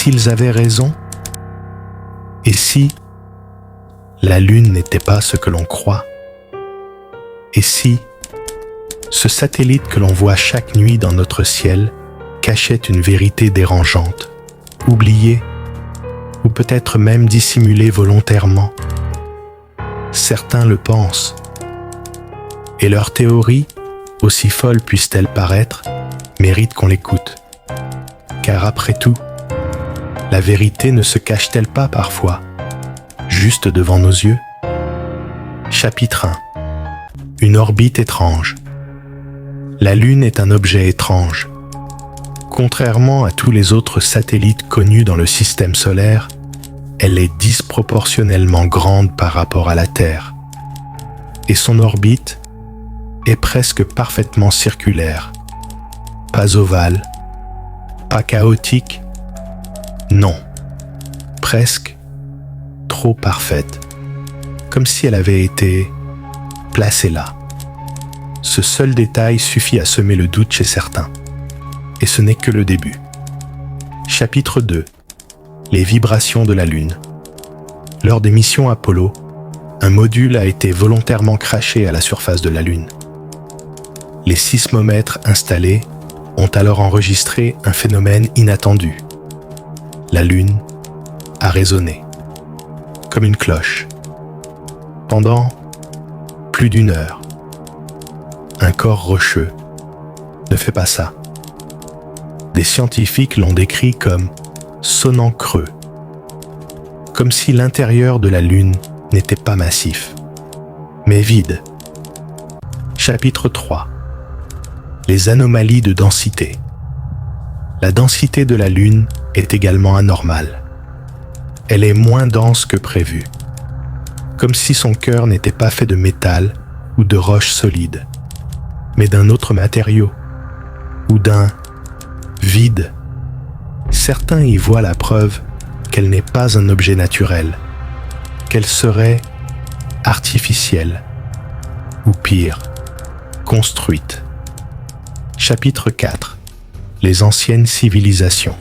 s'ils avaient raison? Et si la Lune n'était pas ce que l'on croit? Et si ce satellite que l'on voit chaque nuit dans notre ciel cachait une vérité dérangeante, oubliée, ou peut-être même dissimulée volontairement? Certains le pensent. Et leur théorie, aussi folle puisse-t-elle paraître, mérite qu'on l'écoute. Car après tout, la vérité ne se cache-t-elle pas parfois, juste devant nos yeux? Chapitre 1. Une orbite étrange. La Lune est un objet étrange. Contrairement à tous les autres satellites connus dans le système solaire, elle est disproportionnellement grande par rapport à la Terre. Et son orbite est presque parfaitement circulaire. Pas ovale, pas chaotique, non, presque trop parfaite, comme si elle avait été placée là. Ce seul détail suffit à semer le doute chez certains. Et ce n'est que le début. Chapitre 2. Les vibrations de la Lune. Lors des missions Apollo, un module a été volontairement craché à la surface de la Lune. Les sismomètres installés ont alors enregistré un phénomène inattendu. La Lune a résonné, comme une cloche, pendant plus d'1 heure. Un corps rocheux ne fait pas ça. Des scientifiques l'ont décrit comme sonnant creux, comme si l'intérieur de la Lune n'était pas massif, mais vide. Chapitre 3. Les anomalies de densité. La densité de la Lune est également anormale. Elle est moins dense que prévu, comme si son cœur n'était pas fait de métal ou de roche solide, mais d'un autre matériau, ou d'un vide. Certains y voient la preuve qu'elle n'est pas un objet naturel, qu'elle serait artificielle, ou pire, construite. Chapitre 4. Les anciennes civilisations.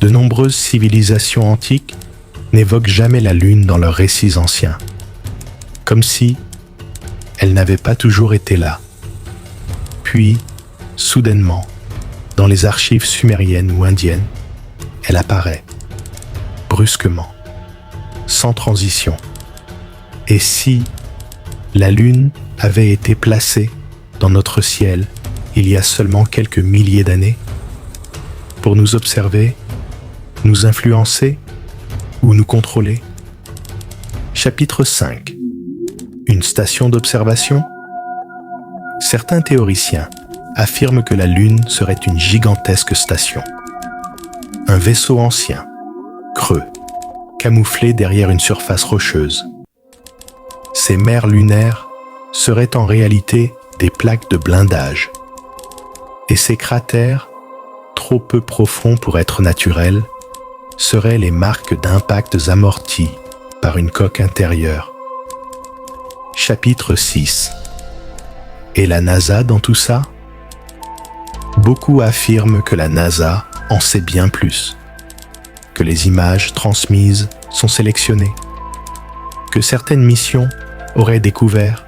De nombreuses civilisations antiques n'évoquent jamais la Lune dans leurs récits anciens, comme si elle n'avait pas toujours été là. Puis, soudainement, dans les archives sumériennes ou indiennes, elle apparaît, brusquement, sans transition. Et si la Lune avait été placée dans notre ciel il y a seulement quelques milliers d'années, pour nous observer, nous influencer ou nous contrôler? Chapitre 5. Une station d'observation? Certains théoriciens affirment que la Lune serait une gigantesque station. Un vaisseau ancien, creux, camouflé derrière une surface rocheuse. Ces mers lunaires seraient en réalité des plaques de blindage. Et ces cratères, trop peu profonds pour être naturels, seraient les marques d'impacts amortis par une coque intérieure. Chapitre 6. Et la NASA dans tout ça? Beaucoup affirment que la NASA en sait bien plus, que les images transmises sont sélectionnées, que certaines missions auraient découvert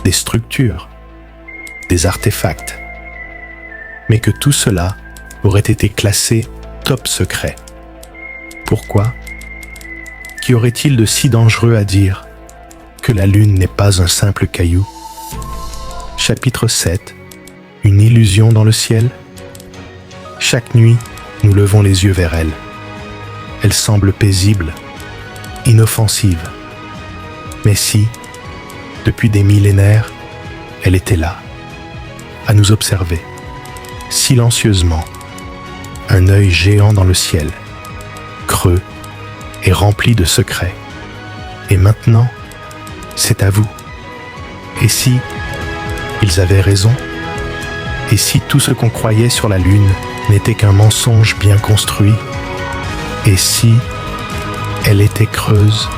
des structures, des artefacts, mais que tout cela aurait été classé top secret. Pourquoi? Qu'y aurait-il de si dangereux à dire que la Lune n'est pas un simple caillou? Chapitre 7. Une illusion dans le ciel? Chaque nuit, nous levons les yeux vers elle. Elle semble paisible, inoffensive. Mais si, depuis des millénaires, elle était là, à nous observer, silencieusement, un œil géant dans le ciel, creux et rempli de secrets. Et maintenant, c'est à vous. Et si ils avaient raison? Et si tout ce qu'on croyait sur la Lune n'était qu'un mensonge bien construit? Et si elle était creuse?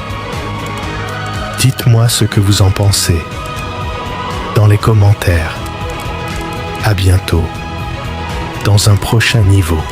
Dites-moi ce que vous en pensez dans les commentaires. À bientôt dans un prochain niveau.